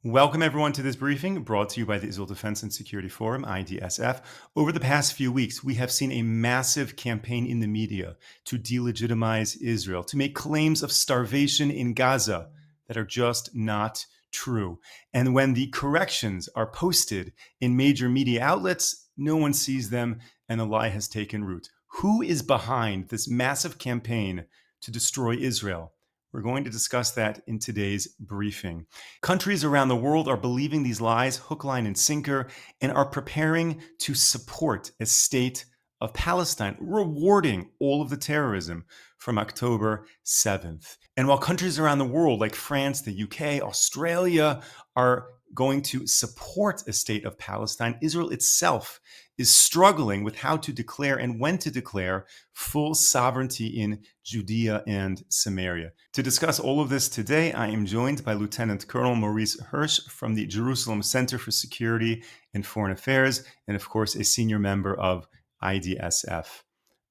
Welcome, everyone, to this briefing brought to you by the Israel Defense and Security Forum, IDSF. Over the past few weeks, we have seen a massive campaign in the media to delegitimize Israel, to make claims of starvation in Gaza that are just not true. And when the corrections are posted in major media outlets, no one sees them, and the lie has taken root. Who is behind this massive campaign to destroy Israel? We're going to discuss that in today's briefing. Countries around the world are believing these lies hook, line, and sinker and are preparing to support a state of Palestine, rewarding all of the terrorism from October 7th. And while countries around the world like France, the UK, Australia are going to support a state of Palestine, Israel itself is struggling with how to declare and when to declare full sovereignty in Judea and Samaria. To discuss all of this today, I am joined by Lieutenant Colonel Maurice Hirsch from the Jerusalem Center for Security and Foreign Affairs, and of course, a senior member of IDSF.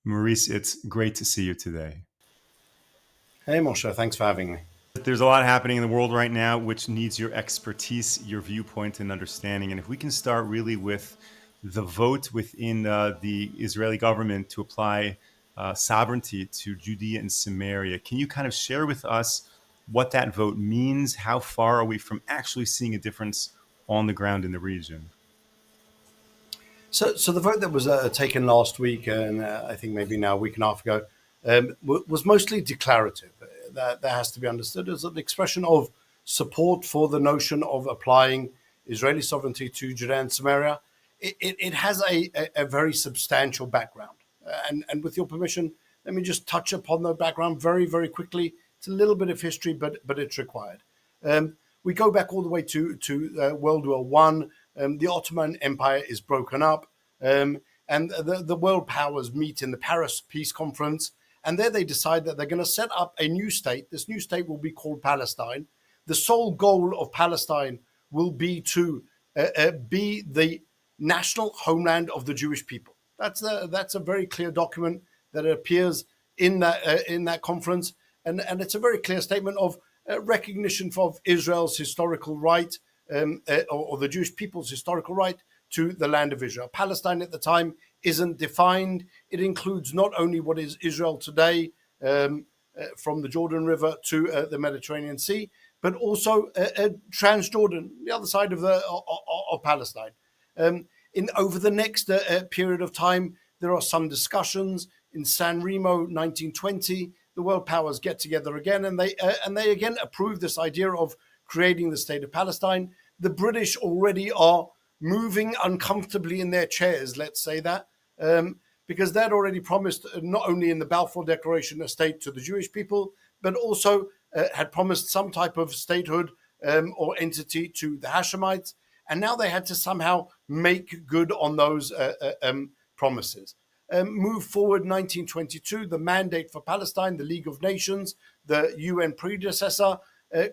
Maurice, it's great to see you today. Hey, Moshe, thanks for having me. There's a lot happening in the world right now which needs your expertise, your viewpoint, and understanding. And if we can start really with the vote within the Israeli government to apply sovereignty to Judea and Samaria, can you kind of share with us what that vote means? How far are we from actually seeing a difference on the ground in the region? So the vote that was taken last week, and I think maybe now a week and a half ago, was mostly declarative. That has to be understood as an expression of support for the notion of applying Israeli sovereignty to Judea and Samaria. It has a very substantial background. And with your permission, let me just touch upon the background very, very quickly. It's a little bit of history, but it's required. We go back all the way to World War I. The Ottoman Empire is broken up, and the world powers meet in the Paris Peace Conference. And there they decide that they're going to set up a new state. This new state will be called Palestine. The sole goal of Palestine will be to be the national homeland of the Jewish people. That's a very clear document that appears in that conference, and it's a very clear statement of recognition of Israel's historical right, or the Jewish people's historical right to the land of Israel. Palestine at the time isn't defined. It includes not only what is Israel today, from the Jordan River to the Mediterranean Sea, but also Transjordan, the other side of Palestine. Over the next period of time, there are some discussions. In San Remo, 1920, the world powers get together again, and they again approve this idea of creating the state of Palestine. The British already are moving uncomfortably in their chairs, let's say that, because they'd already promised, not only in the Balfour Declaration, a state to the Jewish people, but also had promised some type of statehood or entity to the Hashemites. And now they had to somehow make good on those promises. Move forward, 1922, the Mandate for Palestine, the League of Nations, the UN predecessor,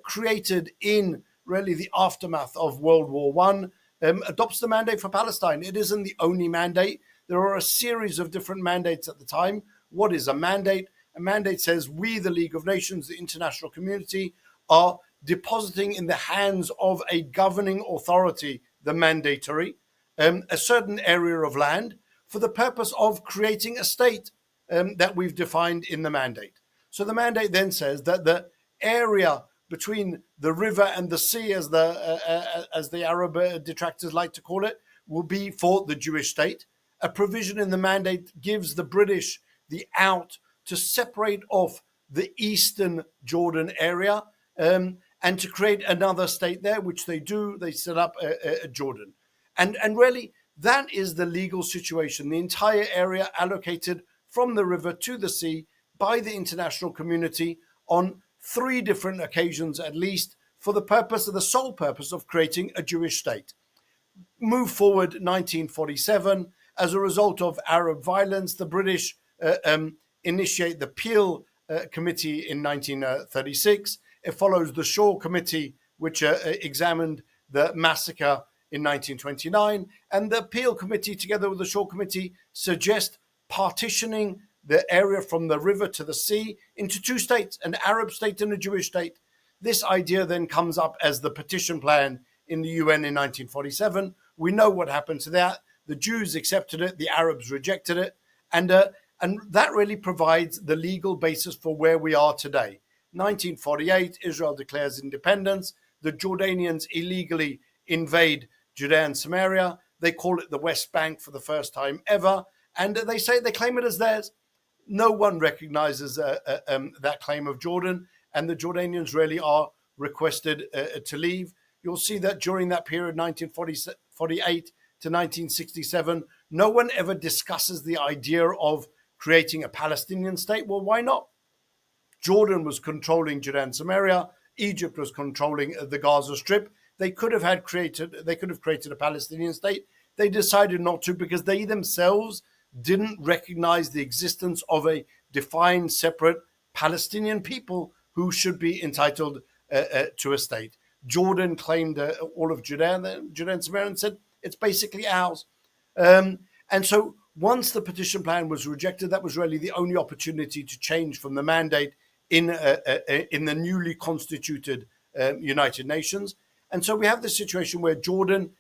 created in really the aftermath of World War I, adopts the Mandate for Palestine. It isn't the only mandate. There are a series of different mandates at the time. What is a mandate? A mandate says we, the League of Nations, the international community, are depositing in the hands of a governing authority, the mandatory, a certain area of land for the purpose of creating a state that we've defined in the mandate. So the mandate then says that the area between the river and the sea, as the Arab detractors like to call it, will be for the Jewish state. A provision in the mandate gives the British the out to separate off the eastern Jordan area and to create another state there, which they do. They set up Jordan. And really, that is the legal situation. The entire area allocated from the river to the sea by the international community on 3 different occasions at least, for the sole purpose of creating a Jewish state. Move forward, 1947, as a result of Arab violence, the British initiate the Peel Committee in 1936. It follows the Shaw Committee, which examined the massacre in 1929. And the Peel Committee, together with the Shaw Committee, suggest partitioning the area from the river to the sea into 2 states, an Arab state and a Jewish state. This idea then comes up as the partition plan in the UN in 1947. We know what happened to that. The Jews accepted it, the Arabs rejected it, and that really provides the legal basis for where we are today. 1948, Israel declares independence. The Jordanians illegally invade Judea and Samaria. They call it the West Bank for the first time ever, and they claim it as theirs. No one recognizes that claim of Jordan, and the Jordanians really are requested to leave. You'll see that during that period, 1948 to 1967, no one ever discusses the idea of creating a Palestinian state. Well, why not? Jordan was controlling Judea and Samaria. Egypt was controlling the Gaza Strip. They could have created a Palestinian state. They decided not to because they themselves didn't recognize the existence of a defined, separate Palestinian people who should be entitled to a state. Jordan claimed all of Judea and Samaria and said it's basically ours. And so once the petition plan was rejected, that was really the only opportunity to change from the mandate in the newly constituted United Nations. And so we have this situation where Jordan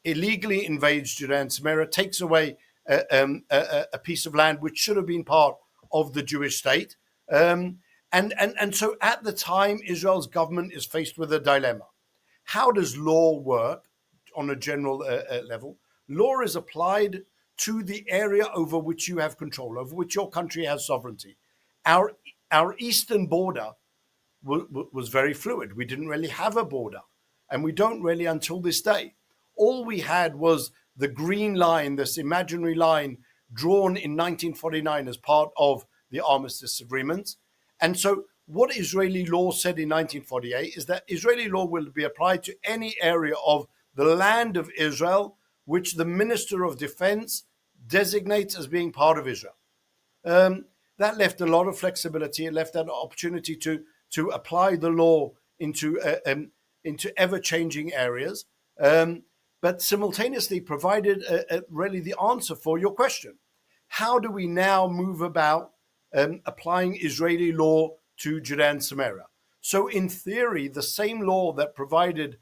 illegally invades Judea and Samaria, takes away a piece of land which should have been part of the Jewish state. And so at the time, Israel's government is faced with a dilemma. How does law work on a general level? Law is applied to the area over which you have control, over which your country has sovereignty. Our eastern border was very fluid. We didn't really have a border, and we don't really until this day. All we had was the green line, this imaginary line drawn in 1949 as part of the armistice agreements. And so what Israeli law said in 1948 is that Israeli law will be applied to any area of the land of Israel which the Minister of Defense designates as being part of Israel. That left a lot of flexibility. It left an opportunity to apply the law into ever-changing areas, but simultaneously provided really the answer for your question. How do we now move about applying Israeli law to Judea and Samaria? So in theory, the same law that provided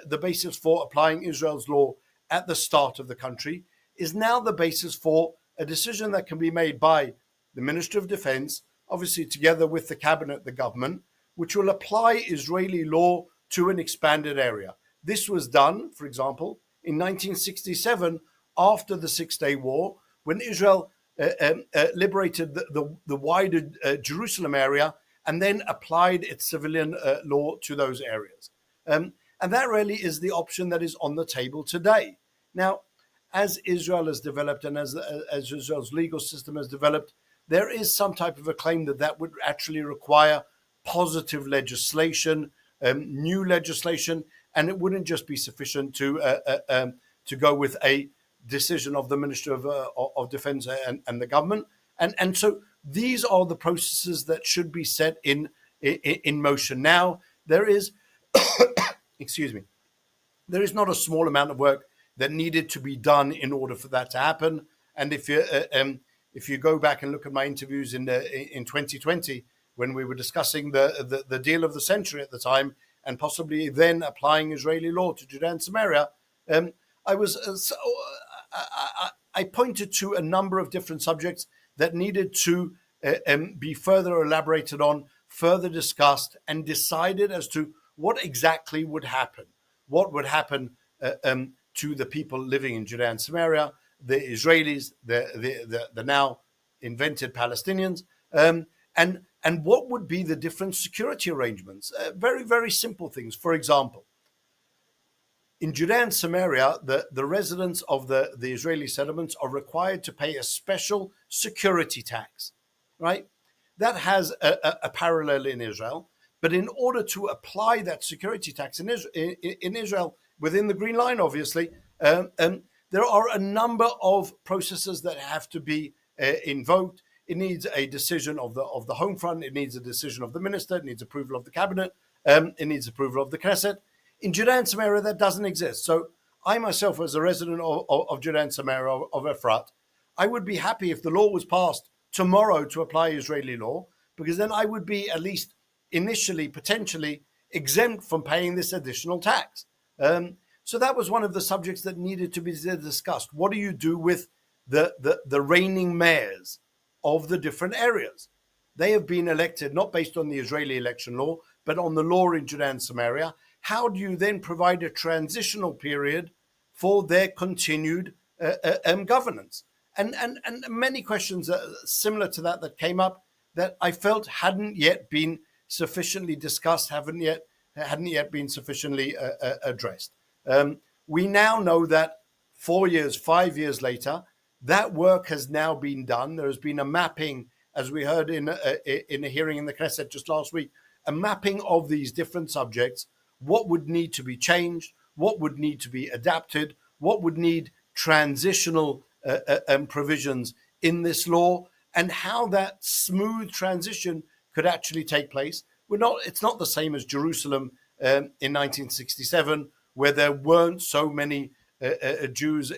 the basis for applying Israel's law at the start of the country is now the basis for a decision that can be made by the Minister of Defense, obviously together with the cabinet, the government, which will apply Israeli law to an expanded area. This was done, for example, in 1967 after the Six-Day War, when Israel liberated the wider Jerusalem area and then applied its civilian law to those areas. And that really is the option that is on the table today. Now, as Israel has developed and as Israel's legal system has developed, there is some type of a claim that would actually require positive legislation, new legislation, and it wouldn't just be sufficient to go with a decision of the Minister of Defense and the government. And so these are the processes that should be set in motion. Now, there is, excuse me, there is not a small amount of work that needed to be done in order for that to happen. And if you go back and look at my interviews in 2020, when we were discussing the deal of the century at the time, and possibly then applying Israeli law to Judea and Samaria, I pointed to a number of different subjects that needed to be further elaborated on, further discussed, and decided as to what exactly would happen. What would happen to the people living in Judea and Samaria, the Israelis, the now invented Palestinians, and what would be the different security arrangements? Very, very simple things. For example, in Judea and Samaria, the residents of the Israeli settlements are required to pay a special security tax, right? That has a parallel in Israel. But in order to apply that security tax in Israel, within the Green Line, obviously, there are a number of processes that have to be invoked. It needs a decision of the Home Front. It needs a decision of the minister. It needs approval of the cabinet. It needs approval of the Knesset. In Judea and Samaria, that doesn't exist. So I myself, as a resident of Judea and Samaria, of Efrat, I would be happy if the law was passed tomorrow to apply Israeli law, because then I would be at least initially, potentially exempt from paying this additional tax. So that was one of the subjects that needed to be discussed. What do you do with the reigning mayors of the different areas? They have been elected not based on the Israeli election law, but on the law in Judea and Samaria. How do you then provide a transitional period for their continued governance? And many questions similar to that came up that I felt hadn't yet been sufficiently discussed, hadn't yet been sufficiently addressed. We now know that 4 years, 5 years later, that work has now been done. There has been a mapping, as we heard in a hearing in the Knesset just last week, a mapping of these different subjects. What would need to be changed? What would need to be adapted? What would need transitional provisions in this law? And how that smooth transition could actually take place. It's not the same as Jerusalem in 1967, where there weren't so many Jews.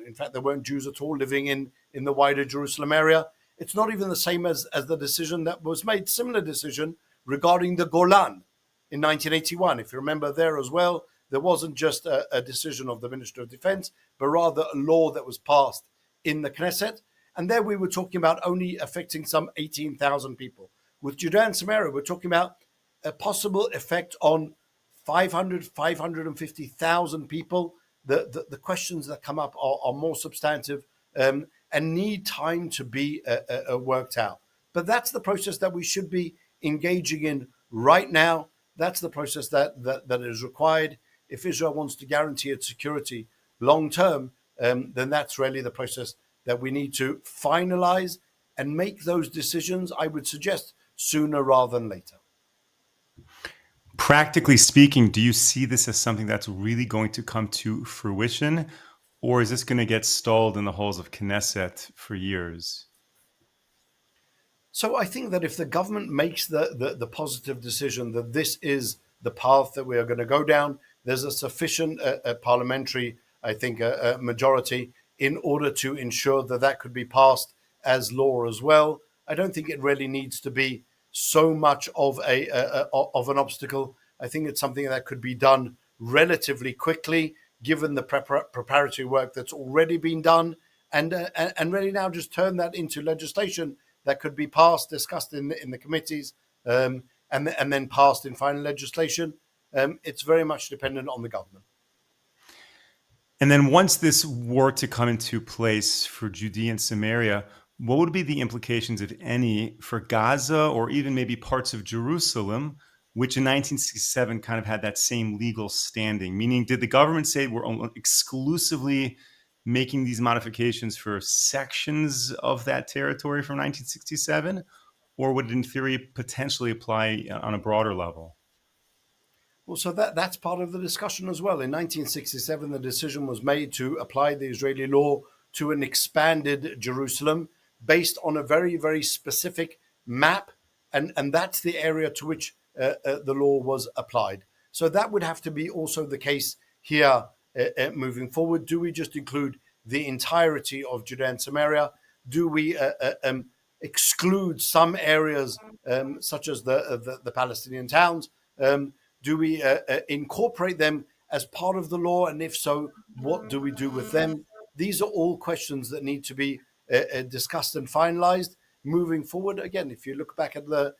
In fact, there weren't Jews at all living in the wider Jerusalem area. It's not even the same as the decision that was made, similar decision regarding the Golan in 1981. If you remember there as well, there wasn't just a decision of the Minister of Defense, but rather a law that was passed in the Knesset. And there we were talking about only affecting some 18,000 people. With Judea and Samaria, we're talking about a possible effect on 550,000 people. The questions that come up are more substantive and need time to be worked out. But that's the process that we should be engaging in right now. That's the process that is required. If Israel wants to guarantee its security long term, then that's really the process that we need to finalize and make those decisions, I would suggest, sooner rather than later. Practically speaking, do you see this as something that's really going to come to fruition, or is this going to get stalled in the halls of Knesset for years? So I think that if the government makes the positive decision that this is the path that we are going to go down, there's a sufficient parliamentary, I think, majority in order to ensure that could be passed as law as well. I don't think it really needs to be so much of an obstacle. I think it's something that could be done relatively quickly, given the preparatory work that's already been done, and really now just turn that into legislation that could be passed, discussed in the committees, and then passed in final legislation. It's very much dependent on the government. And then once this were to come into place for Judea and Samaria, what would be the implications, if any, for Gaza or even maybe parts of Jerusalem, which in 1967 kind of had that same legal standing? Meaning, did the government say we're exclusively making these modifications for sections of that territory from 1967? Or would it, in theory, potentially apply on a broader level? Well, so that's part of the discussion as well. In 1967, the decision was made to apply the Israeli law to an expanded Jerusalem based on a very, very specific map. And that's the area to which the law was applied. So that would have to be also the case here moving forward. Do we just include the entirety of Judea and Samaria? Do we exclude some areas such as the Palestinian towns? Do we incorporate them as part of the law? And if so, what do we do with them? These are all questions that need to be discussed and finalized moving forward. Again, if you look back at the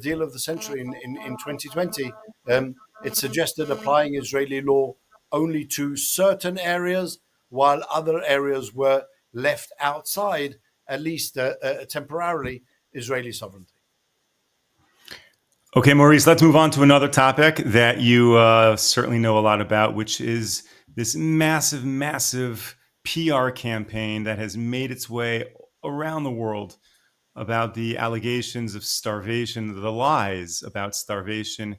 deal of the century in 2020, it suggested applying Israeli law only to certain areas, while other areas were left outside, at least temporarily, Israeli sovereignty. Okay, Maurice, let's move on to another topic that you certainly know a lot about, which is this massive, massive PR campaign that has made its way around the world about the allegations of starvation, the lies about starvation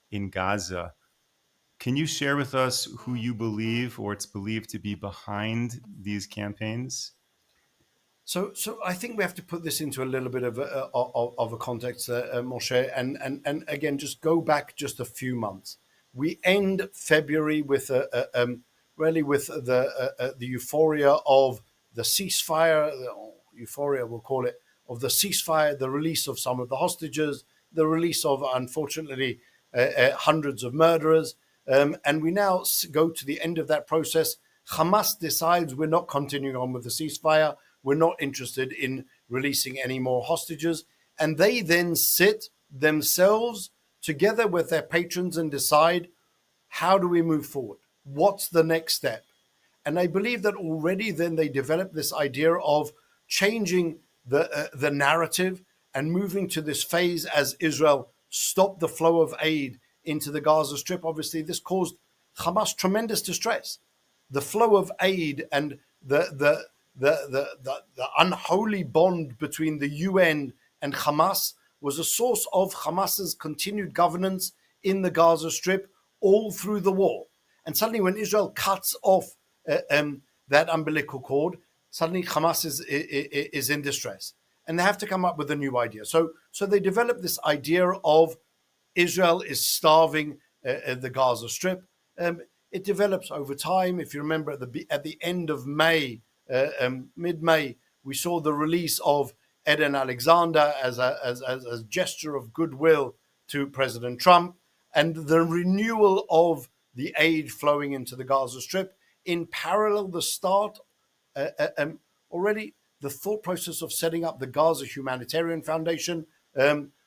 in Gaza. Can you share with us who you believe or it's believed to be behind these campaigns? So I think we have to put this into a little bit of a context, Moshe, and again, just go back just a few months. We end February with really with the euphoria of the ceasefire, euphoria we'll call it, of the ceasefire, the release of some of the hostages, the release of, unfortunately, hundreds of murderers. And we now go to the end of that process. Hamas decides we're not continuing on with the ceasefire. We're not interested in releasing any more hostages. And they then sit themselves together with their patrons and decide, how do we move forward? What's the next step? And I believe that already then they developed this idea of changing the narrative and moving to this phase as Israel stopped the flow of aid into the Gaza Strip. Obviously, this caused Hamas tremendous distress. The flow of aid and the unholy bond between the UN and Hamas was a source of Hamas's continued governance in the Gaza Strip all through the war. And suddenly, when Israel cuts off that umbilical cord, suddenly Hamas is in distress, and they have to come up with a new idea. So they develop this idea of Israel is starving the Gaza Strip. It develops over time. If you remember, at the end of May, mid-May, we saw the release of Eden Alexander as a gesture of goodwill to President Trump, and the renewal of the aid flowing into the Gaza Strip. In parallel, the start already the thought process of setting up the Gaza Humanitarian Foundation,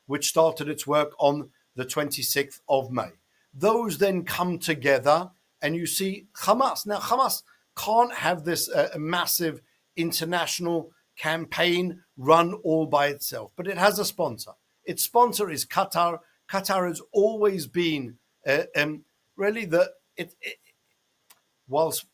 which started its work on the 26th of May. Those then come together, and you see Hamas. Now, Hamas can't have this massive international campaign run all by itself, but it has a sponsor. Its sponsor is Qatar. Qatar has always been really whilst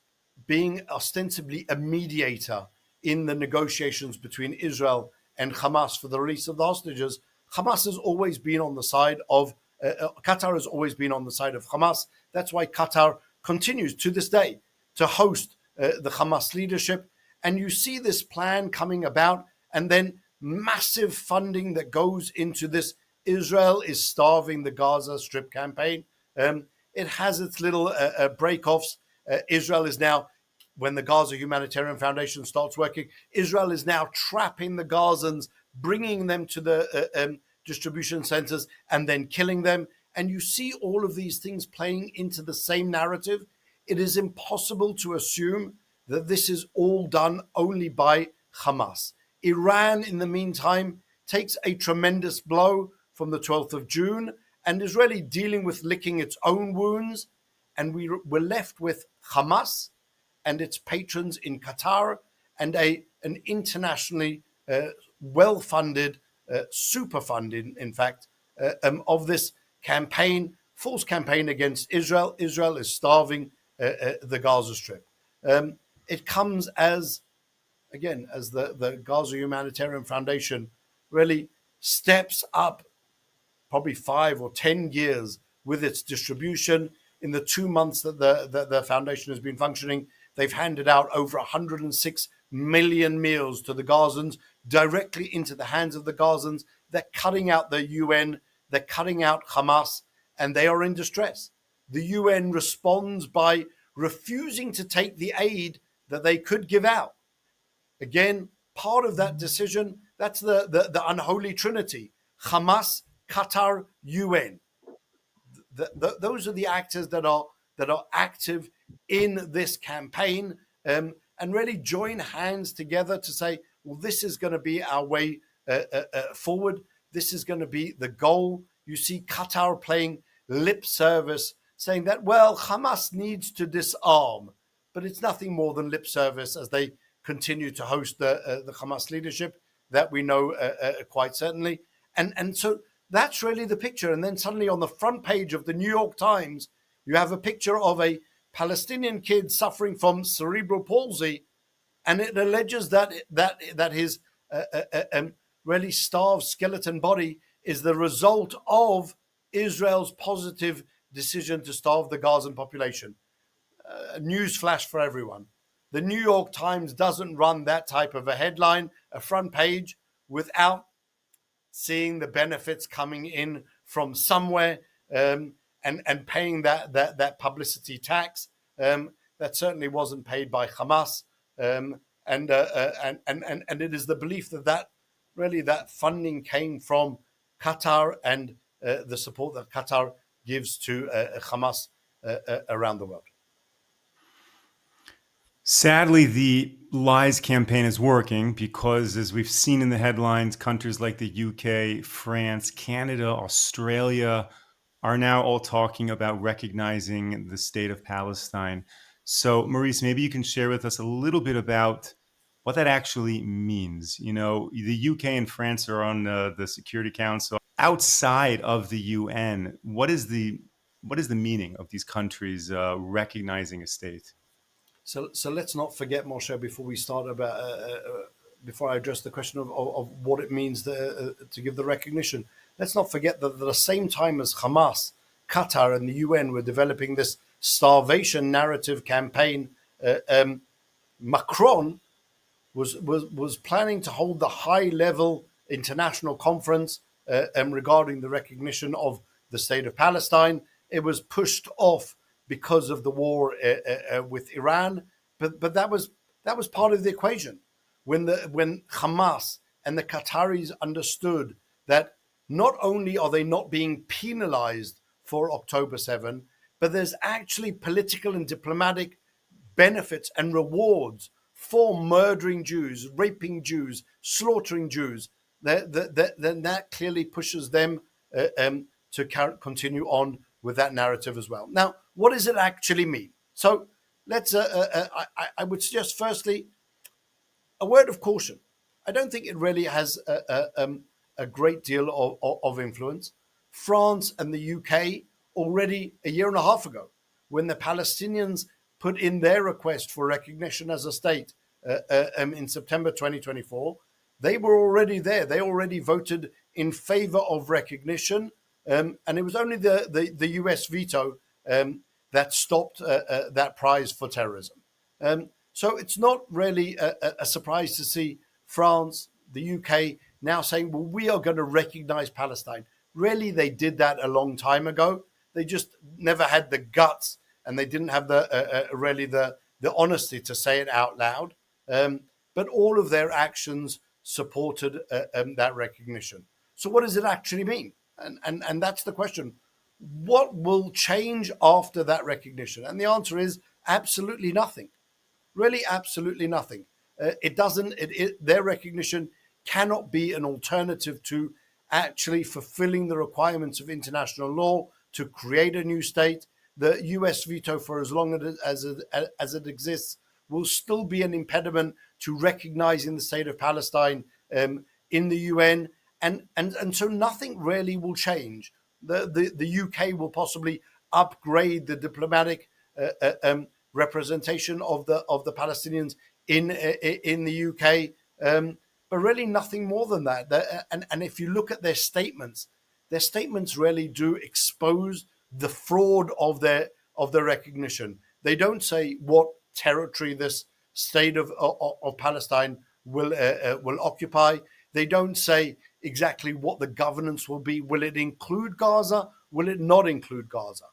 being ostensibly a mediator in the negotiations between Israel and Hamas for the release of the hostages, Hamas has always been on the side of Qatar has always been on the side of Hamas. That's why Qatar continues to this day to host the Hamas leadership. And you see this plan coming about, and then massive funding that goes into this. Israel is starving the Gaza Strip campaign. It has its little break-offs. Israel is now, when the Gaza Humanitarian Foundation starts working, Israel is now trapping the Gazans, bringing them to the distribution centers and then killing them. And you see all of these things playing into the same narrative. It is impossible to assume that this is all done only by Hamas. Iran, in the meantime, takes a tremendous blow from the 12th of June and is really dealing with licking its own wounds. And we're left with Hamas and its patrons in Qatar and an internationally well-funded, super-funded, in fact, of this campaign, false campaign against Israel. Israel is starving the Gaza Strip. It comes as, again, as the Gaza Humanitarian Foundation really steps up probably 5 or 10 years with its distribution. In the 2 months that the foundation has been functioning, they've handed out over 106 million meals to the Gazans, directly into the hands of the Gazans. They're cutting out the UN, they're cutting out Hamas, and they are in distress. The UN responds by refusing to take the aid that they could give out. Again, part of that decision, that's the unholy trinity: Hamas, Qatar, UN. Those are the actors that are active in this campaign, and really join hands together to say, well, this is going to be our way forward. This is going to be the goal. You see Qatar playing lip service, saying that, well, Hamas needs to disarm, but it's nothing more than lip service as they continue to host the Hamas leadership that we know quite certainly. And so that's really the picture. And then suddenly on the front page of the New York Times, you have a picture of a Palestinian kid suffering from cerebral palsy, and it alleges that his really starved skeleton body is the result of Israel's positive decision to starve the Gazan population. News flash for everyone. The New York Times doesn't run that type of a headline, a front page, without seeing the benefits coming in from somewhere, and paying that publicity tax. That certainly wasn't paid by Hamas, and it is the belief that really that funding came from Qatar and the support that Qatar gives to Hamas around the world. Sadly, the lies campaign is working because, as we've seen in the headlines, countries like the UK, France, Canada, Australia are now all talking about recognizing the state of Palestine. So, Maurice, maybe you can share with us a little bit about what that actually means. You know, the UK and France are on the Security Council. Outside of the UN, what is the meaning of these countries recognizing a state? So let's not forget, Moshe, before we start about before I address the question of what it means to give the recognition. Let's not forget that at the same time as Hamas, Qatar, and the UN were developing this starvation narrative campaign, Macron was planning to hold the high level international conference regarding the recognition of the state of Palestine. It was pushed off because of the war with Iran, but that was part of the equation. When Hamas and the Qataris understood that not only are they not being penalized for October 7, but there's actually political and diplomatic benefits and rewards for murdering Jews, raping Jews, slaughtering Jews, then that clearly pushes them to continue on with that narrative as well. Now, what does it actually mean? So I would suggest firstly a word of caution. I don't think it really has a great deal of influence. France and the UK already a year and a half ago, when the Palestinians put in their request for recognition as a state in September 2024, they were already there. They already voted in favor of recognition. And it was only the US veto that stopped that prize for terrorism. So it's not really a surprise to see France, the UK now saying, well, we are going to recognize Palestine. Really, they did that a long time ago. They just never had the guts, and they didn't have the honesty to say it out loud. But all of their actions supported that recognition. So what does it actually mean? And that's the question. What will change after that recognition? And the answer is absolutely nothing. Really, absolutely nothing. It doesn't. Their recognition cannot be an alternative to actually fulfilling the requirements of international law to create a new state. The U.S. veto, for as long as it exists, will still be an impediment to recognizing the state of Palestine in the UN, and so nothing really will change. The UK will possibly upgrade the diplomatic representation of the Palestinians in the UK, but really nothing more than that. And if you look at their statements really do expose the fraud of their recognition. They don't say what territory this state of Palestine will occupy. They don't say exactly what the governance will be. Will it include Gaza? Will it not include Gaza?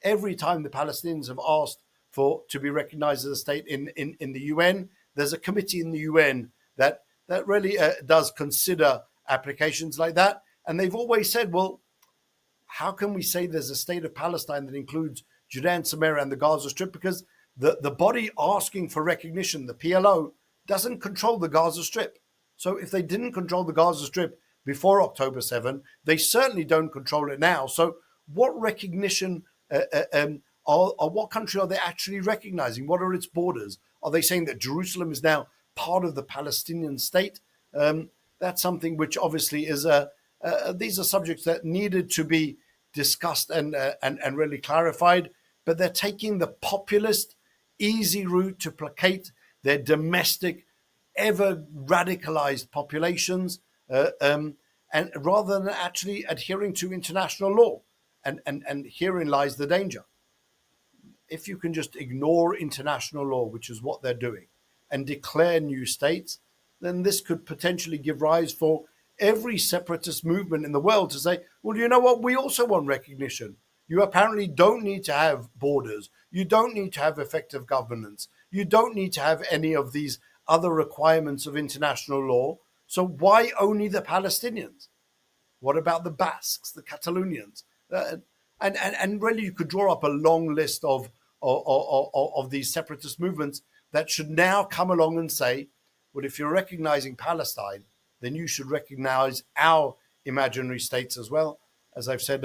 Every time the Palestinians have asked to be recognized as a state in the UN, there's a committee in the UN that really does consider applications like that. And they've always said, well, how can we say there's a state of Palestine that includes Judea and Samaria and the Gaza Strip? Because the body asking for recognition, the PLO, doesn't control the Gaza Strip. So if they didn't control the Gaza Strip before October 7, they certainly don't control it now. So what recognition or what country are they actually recognizing? What are its borders? Are they saying that Jerusalem is now part of the Palestinian state? That's something which obviously is these are subjects that needed to be discussed and really clarified, but they're taking the populist, easy route to placate their domestic, ever radicalized populations, and rather than actually adhering to international law. And herein lies the danger. If you can just ignore international law, which is what they're doing, and declare new states, then this could potentially give rise for every separatist movement in the world to say, well, you know what? We also want recognition. You apparently don't need to have borders. You don't need to have effective governance. You don't need to have any of these other requirements of international law. So why only the Palestinians? What about the Basques, the Catalonians? And really, you could draw up a long list of these separatist movements that should now come along and say, well, if you're recognizing Palestine, then you should recognize our imaginary states as well. As I've said,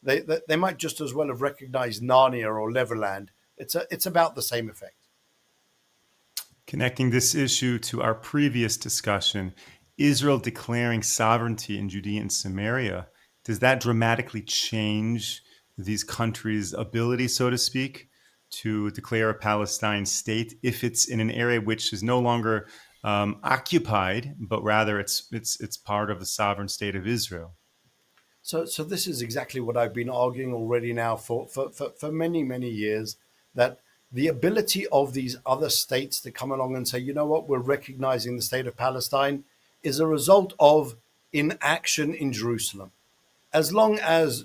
they might just as well have recognized Narnia or Leverland. It's about the same effect. Connecting this issue to our previous discussion, Israel declaring sovereignty in Judea and Samaria, does that dramatically change these countries' ability, so to speak, to declare a Palestinian state if it's in an area which is no longer occupied, but rather it's part of the sovereign state of Israel? So this is exactly what I've been arguing already now for many, many years, that the ability of these other states to come along and say, you know what, we're recognizing the state of Palestine is a result of inaction in Jerusalem. As long as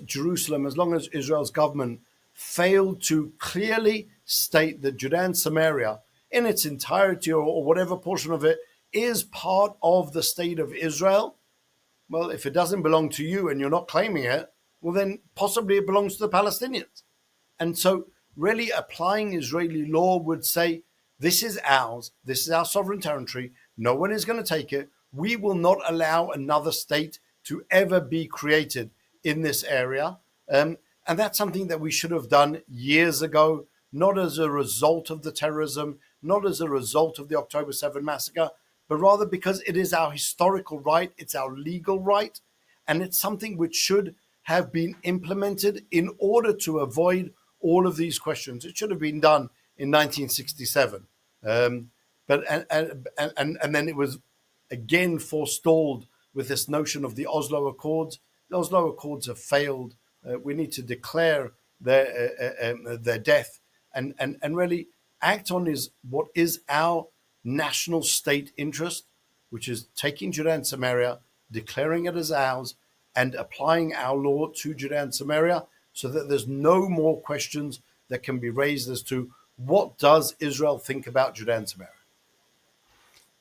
Israel's government failed to clearly state that Judea and Samaria in its entirety or whatever portion of it is part of the state of Israel, well, if it doesn't belong to you and you're not claiming it, well, then possibly it belongs to the Palestinians. And so, really, applying Israeli law would say, this is ours, this is our sovereign territory, no one is going to take it. We will not allow another state to ever be created in this area. And that's something that we should have done years ago, not as a result of the terrorism, not as a result of the October 7 massacre, but rather because it is our historical right, it's our legal right, and it's something which should have been implemented in order to avoid all of these questions. It should have been done in 1967, but then it was again forestalled with this notion of the Oslo Accords. The Oslo Accords have failed. We need to declare their death and really act on what is our national state interest, which is taking Judea and Samaria, declaring it as ours, and applying our law to Judea and Samaria, so that there's no more questions that can be raised as to what does Israel think about Judea and Samaria.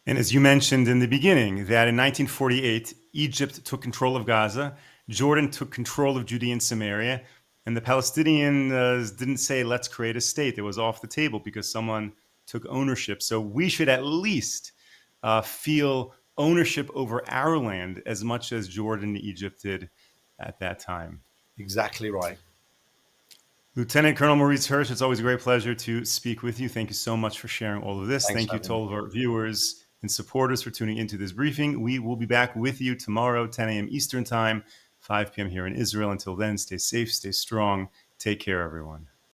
And as you mentioned in the beginning, that in 1948, Egypt took control of Gaza, Jordan took control of Judea and Samaria, and the Palestinians didn't say, let's create a state. It was off the table because someone took ownership. So we should at least feel ownership over our land as much as Jordan and Egypt did at that time. Exactly right. Lieutenant Colonel Maurice Hirsch, it's always a great pleasure to speak with you. Thank you so much for sharing all of this. Thanks, Thank you to all of our viewers and supporters for tuning into this briefing. We will be back with you tomorrow, 10 a.m. Eastern Time, 5 p.m. here in Israel. Until then, stay safe, stay strong. Take care, everyone.